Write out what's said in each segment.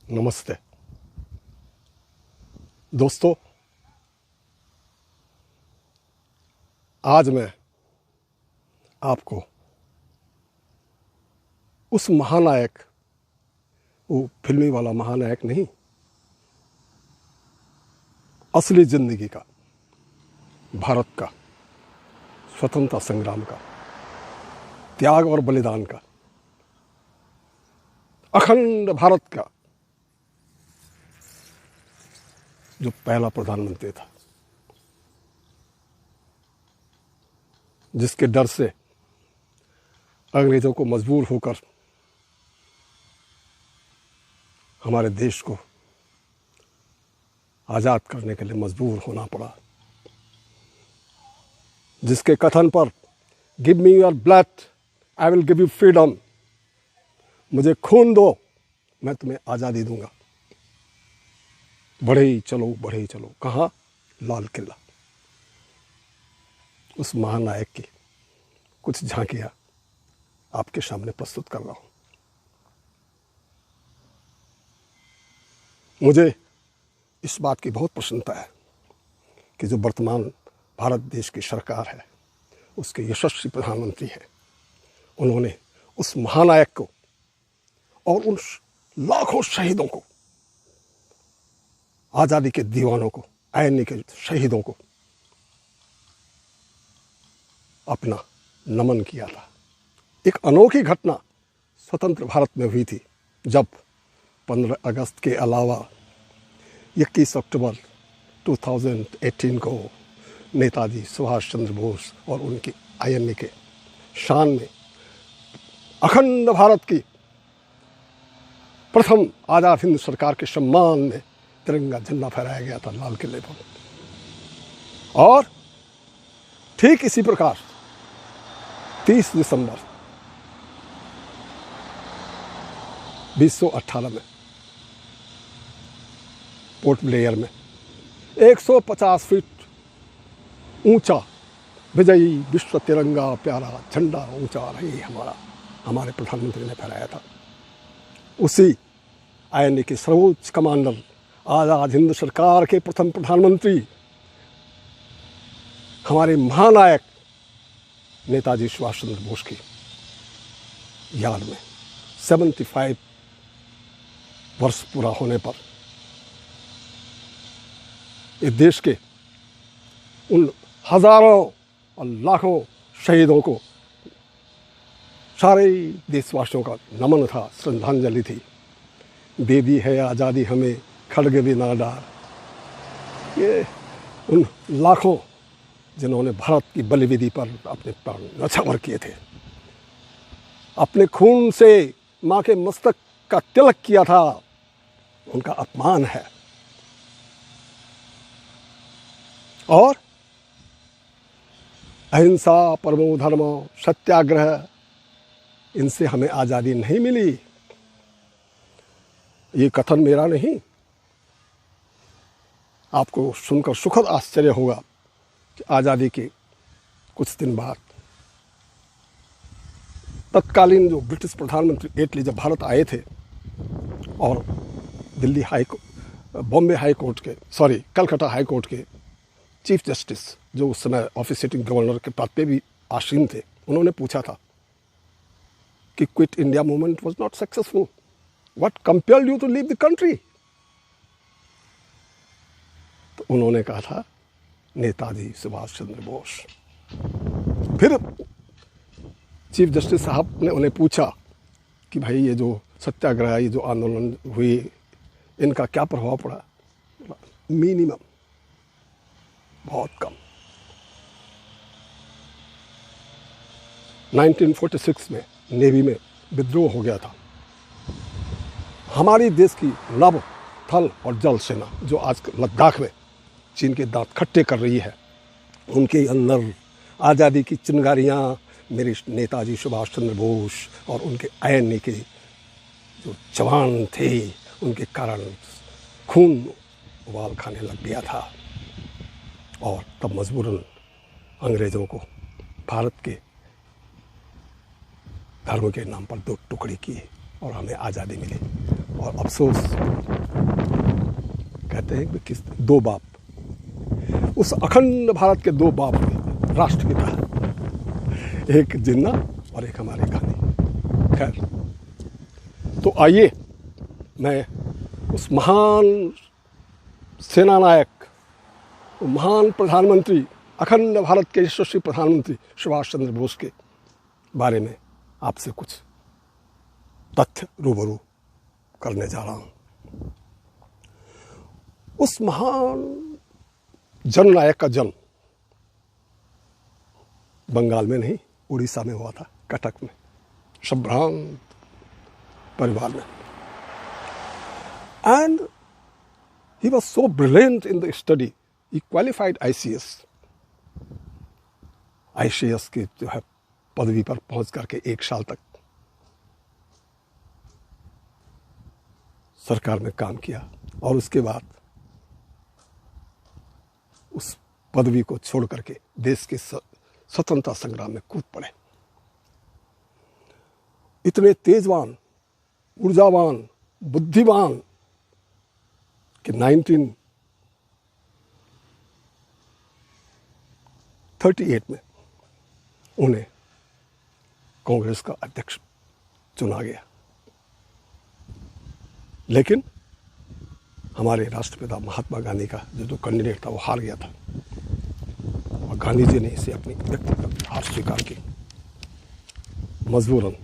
नमस्ते दोस्तों, आज मैं आपको उस महानायक, वो फिल्मी वाला महानायक नहीं, असली जिंदगी का, भारत का स्वतंत्रता संग्राम का, त्याग और बलिदान का, अखंड भारत का जो पहला प्रधानमंत्री था, जिसके डर से अंग्रेजों को मजबूर होकर हमारे देश को आज़ाद करने के लिए मजबूर होना पड़ा, जिसके कथन पर give me your blood I will give you freedom, मुझे खून दो मैं तुम्हें आज़ादी दूंगा। बढ़े ही चलो, कहाँ? लाल किला। उस महानायक की कुछ झांकियां आपके सामने प्रस्तुत कर रहा हूं। मुझे इस बात की बहुत प्रसन्नता है कि जो वर्तमान भारत देश की सरकार है, उसके यशस्वी प्रधानमंत्री हैं, उन्होंने उस महानायक को और उन लाखों शहीदों को, आज़ादी के दीवानों को, आईएनए के शहीदों को अपना नमन किया था। एक अनोखी घटना स्वतंत्र भारत में हुई थी, जब 15 अगस्त के अलावा 21 अक्टूबर 2018 को नेताजी सुभाष चंद्र बोस और उनकी आईएनए के शान में अखंड भारत की प्रथम आज़ाद हिंद सरकार के सम्मान में तिरंगा झंडा फहराया गया था लाल किले पर। और ठीक इसी प्रकार 30 दिसंबर 1918 में पोर्ट ब्लेयर में 150 फीट ऊंचा विजयी विश्व तिरंगा प्यारा झंडा ऊंचा रही हमारे प्रधानमंत्री ने फहराया था। उसी आईएनए के सर्वोच्च कमांडर, आज़ाद हिंद सरकार के प्रथम प्रधानमंत्री, हमारे महानायक नेताजी सुभाष चंद्र बोस की याद में 75 वर्ष पूरा होने पर इस देश के उन हजारों और लाखों शहीदों को सारे देशवासियों का नमन था, श्रद्धांजलि थी। दे दी है आज़ादी हमें खड़ग भी ना डार, ये उन लाखों जिन्होंने भारत की बलिवेदी पर अपने प्राण न्यौछावर किए थे, अपने खून से माँ के मस्तक का तिलक किया था, उनका अपमान है। और अहिंसा, परमो धर्मो, सत्याग्रह, इनसे हमें आज़ादी नहीं मिली। ये कथन मेरा नहीं, आपको सुनकर सुखद आश्चर्य होगा कि आज़ादी के कुछ दिन बाद तत्कालीन जो ब्रिटिश प्रधानमंत्री एटली जब भारत आए थे और दिल्ली बॉम्बे हाई कोर्ट के, कलकत्ता हाई कोर्ट के चीफ जस्टिस, जो उस समय ऑफिस सिटिंग गवर्नर के पद पे भी आसीन थे, उन्होंने पूछा था कि quit India movement was not successful, what compelled you to leave the country? तो उन्होंने कहा था नेताजी सुभाष चंद्र बोस। फिर चीफ जस्टिस साहब ने उन्हें पूछा कि भाई ये जो सत्याग्रह, ये जो आंदोलन हुई, इनका क्या प्रभाव पड़ा? मिनिमम, बहुत कम। 1946 में नेवी में विद्रोह हो गया था। हमारी देश की नभ, थल और जल सेना जो आज लद्दाख में चीन के दांत खट्टे कर रही है, उनके अंदर आज़ादी की चिंगारियाँ मेरे नेताजी सुभाष चंद्र बोस और उनके आईएनए के जो जवान थे, उनके कारण खून उबाल खाने लग गया था। और तब मजबूरन अंग्रेज़ों को भारत के धर्म के नाम पर दो टुकड़े किए और हमें आज़ादी मिली। और अफसोस कहते हैं कि किस दो बाप, उस अखंड भारत के दो बाप थे राष्ट्रपिता, एक जिन्ना और एक हमारे गांधी। खैर, तो आइए मैं उस महान सेनानायक, महान प्रधानमंत्री, अखंड भारत के यशस्वी प्रधानमंत्री सुभाष चंद्र बोस के बारे में आपसे कुछ तथ्य रूबरू करने जा रहा हूं। उस महान जननायक का जन्म बंगाल में नहीं, उड़ीसा में हुआ था, कटक में, संभ्रांत परिवार में। And he was so brilliant in the study, he qualified ICS की जो है पदवी पर पहुंच करके 1 साल तक सरकार में काम किया और उसके बाद उस पदवी को छोड़ करके देश के स्वतंत्रता संग्राम में कूद पड़े। इतने तेजवान, ऊर्जावान, बुद्धिमान कि 1938 में उन्हें कांग्रेस का अध्यक्ष चुना गया। लेकिन हमारे राष्ट्रपिता महात्मा गांधी का जो कैंडिडेट था वो हार गया था और गांधी जी ने इसे अपनी व्यक्तिगत हार स्वीकार की। मजबूरन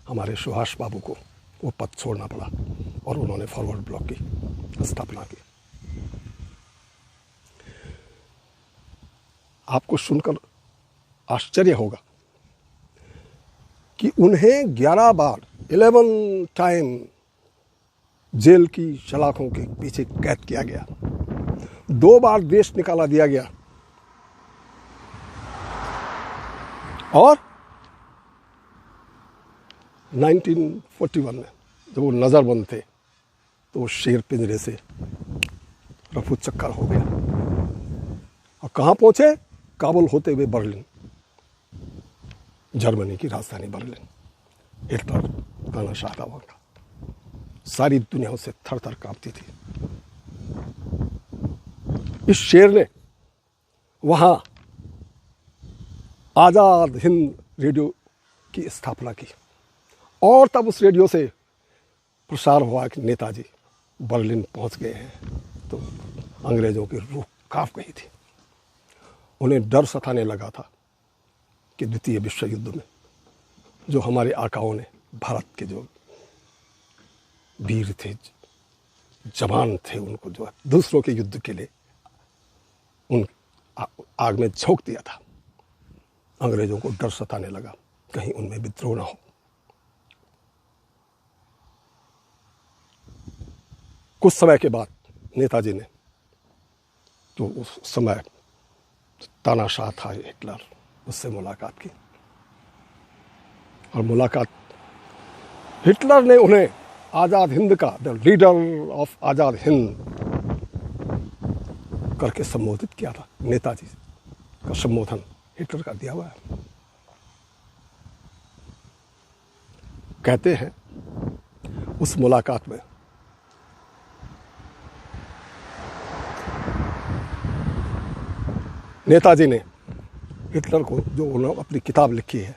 हमारे सुभाष बाबू को वो पद छोड़ना पड़ा और उन्होंने फॉरवर्ड ब्लॉक की स्थापना की। आपको सुनकर आश्चर्य होगा कि उन्हें 11 टाइम जेल की सलाखों के पीछे कैद किया गया, 2 बार देश निकाला दिया गया और 1941 में जब वो नजरबंद थे तो वो शेर पिंजरे से रफू चक्कर हो गया और कहाँ पहुंचे? काबुल होते हुए बर्लिन, जर्मनी की राजधानी बर्लिन। हिटलर तानाशाह था वहां का, सारी दुनिया उससे थर थर कांपती थी। इस शेर ने वहां आजाद हिंद रेडियो की स्थापना की और तब उस रेडियो से प्रसार हुआ कि नेताजी बर्लिन पहुंच गए हैं, तो अंग्रेजों की रूह कांप गई थी। उन्हें डर सताने लगा था कि द्वितीय विश्व युद्ध में जो हमारे आकाओं ने, भारत के जो वीर थे, जवान थे, उनको जो है दूसरों के युद्ध के लिए उन आग में झोंक दिया था। अंग्रेजों को डर सताने लगा कहीं उनमें विद्रोह ना हो। कुछ समय के बाद नेताजी ने तो उस समय तानाशाह था हिटलर, उससे मुलाकात की और मुलाकात हिटलर ने उन्हें आज़ाद हिंद का, the leader of Azad Hind करके संबोधित किया था। नेताजी का संबोधन हिटलर का दिया हुआ है। कहते हैं उस मुलाकात में नेताजी ने हिटलर को, जो उन्होंने अपनी किताब लिखी है,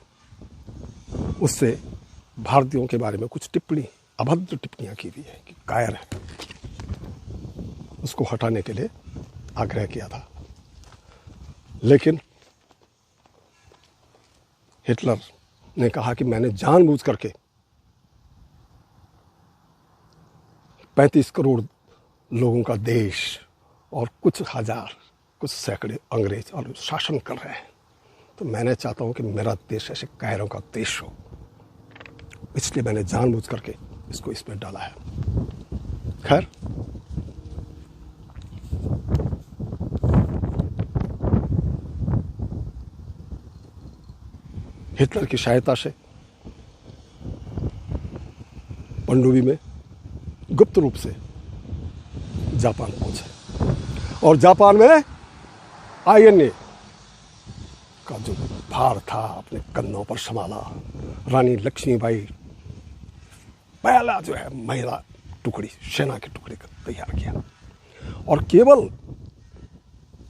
उससे भारतीयों के बारे में कुछ टिप्पणी, अभद्र टिप्पणियां की हुई है कि कायर है, उसको हटाने के लिए आग्रह किया था। लेकिन हिटलर ने कहा कि मैंने जानबूझ करके 35 करोड़ लोगों का देश और कुछ हजार, कुछ सैकड़े अंग्रेज और शासन कर रहे हैं, तो मैंने चाहता हूं कि मेरा देश ऐसे कायरों का देश हो, इसलिए मैंने जानबूझ करके इसको इसमें डाला है। खैर, हिटलर की सहायता से पनडुब्बी में गुप्त रूप से जापान पहुंचे और जापान में आईएनए का जो भार था अपने कंधों पर संभाला। रानी लक्ष्मीबाई पहला जो है महिला टुकड़ी, सेना की टुकड़ी का तैयार किया। और केवल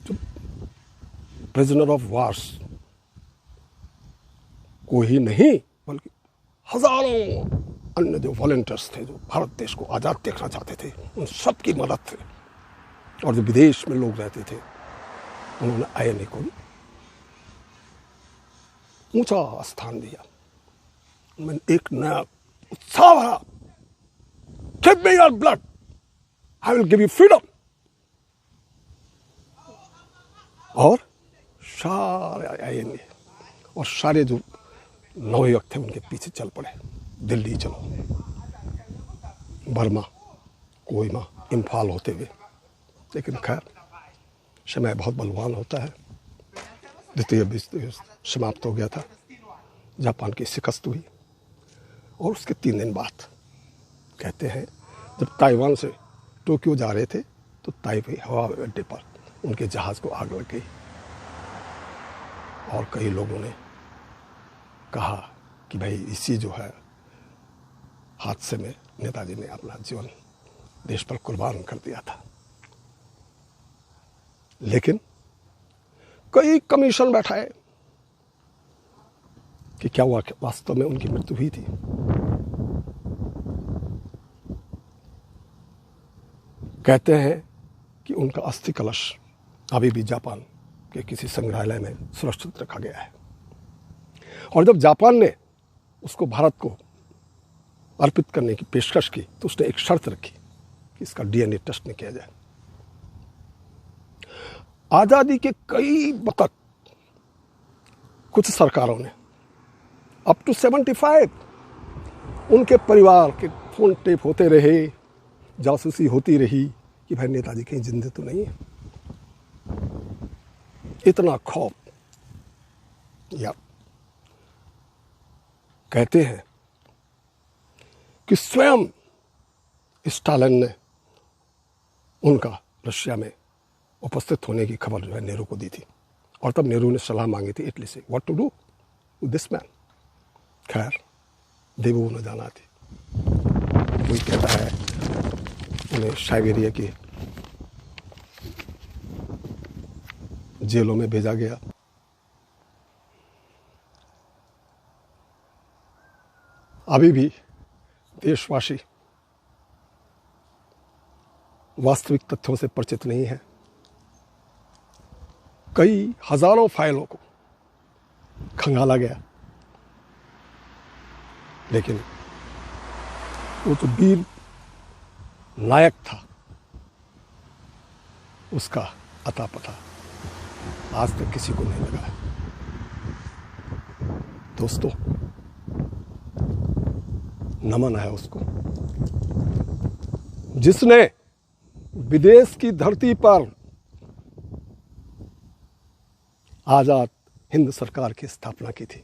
जो प्रिजनर ऑफ वार्स को ही नहीं, बल्कि हजारों अन्य जो वॉलंटियर्स थे, जो भारत देश को आज़ाद देखना चाहते थे, उन सब की मदद थे। और जो विदेश में लोग रहते थे, उन्होंने INA को ऊंचा स्थान दिया। उनमें एक नया उत्साह भरा, give me your blood, I will give you freedom. और सारे INA और सारे जो नवयुवक थे उनके पीछे चल पड़े, दिल्ली चलो, बर्मा, कोहिमा, इम्फाल होते हुए। लेकिन खैर समय बहुत बलवान होता है। द्वितीय विश्व युद्ध समाप्त हो गया था, जापान की शिकस्त हुई। और उसके 3 दिन बाद कहते हैं जब ताइवान से टोक्यो जा रहे थे तो ताइपे हवाई अड्डे पर उनके जहाज़ को आग लग गई। और कई लोगों ने कहा कि भाई इसी जो है हादसे में नेताजी ने अपना जीवन देश पर कुर्बान कर दिया था। लेकिन कई कमीशन बैठाए कि क्या हुआ, वास्तव में उनकी मृत्यु हुई थी। कहते हैं कि उनका अस्थि कलश अभी भी जापान के किसी संग्रहालय में सुरक्षित रखा गया है। और जब जापान ने उसको भारत को अर्पित करने की पेशकश की तो उसने एक शर्त रखी कि इसका DNA टेस्ट न किया जाए। आज़ादी के कई वक़्त कुछ सरकारों ने अप टू 75 उनके परिवार के फोन टेप होते रहे, जासूसी होती रही कि भाई नेताजी कहीं जिंदे तो नहीं है। इतना खौफ। या कहते हैं कि स्वयं स्टालिन ने उनका रशिया में उपस्थित होने की खबर जो है नेहरू को दी थी। और तब नेहरू ने सलाह मांगी थी इटली से, what to do with this man. खैर देवो न जाना थी। कोई कहता है उन्हें साइबेरिया की जेलों में भेजा गया। अभी भी देशवासी वास्तविक तथ्यों से परिचित नहीं है। कई हजारों फाइलों को खंगाला गया, लेकिन वो जो वीर नायक था उसका अता पता आज तक किसी को नहीं लगा है। दोस्तों, नमन है उसको जिसने विदेश की धरती पर आजाद हिंद सरकार की स्थापना की थी।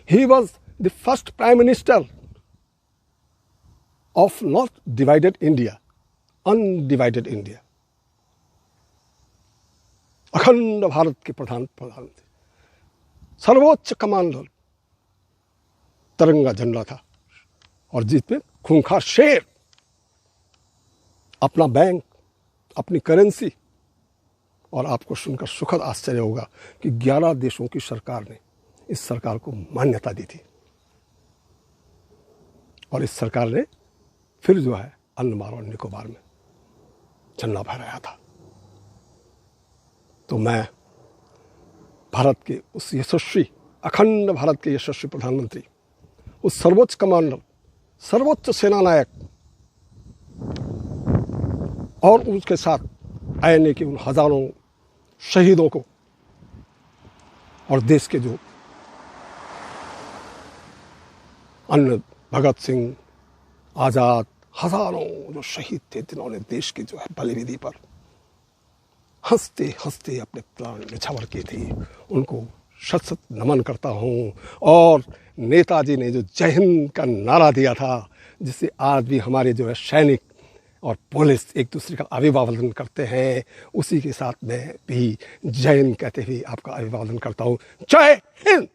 He was the first prime minister of not divided India, undivided India. अखंड भारत के प्रधानमंत्री, सर्वोच्च कमांडर, तिरंगा झंडा था और जिस पे खूंखार शेर, अपना बैंक, अपनी करेंसी। और आपको सुनकर सुखद आश्चर्य होगा कि 11 देशों की सरकार ने इस सरकार को मान्यता दी थी। और इस सरकार ने फिर जो है अंडमान और निकोबार में झंडा फहराया था। तो मैं भारत के उस यशस्वी, अखंड भारत के यशस्वी प्रधानमंत्री, उस सर्वोच्च कमांडर, सर्वोच्च सेना नायक और उसके साथ INA के उन हजारों शहीदों को और देश के जो अन्य भगत सिंह, आज़ाद, हजारों जो शहीद थे जिन्होंने देश की जो है बलिवेदी पर हंसते हंसते अपने प्राण न्यौछावर किए थे, उनको शत शत नमन करता हूँ। और नेताजी ने जो जय हिंद का नारा दिया था, जिससे आज भी हमारे जो है सैनिक और पुलिस एक दूसरे का अभिवादन करते हैं, उसी के साथ मैं भी जय हिंद कहते हुए आपका अभिवादन करता हूँ। जय हिंद।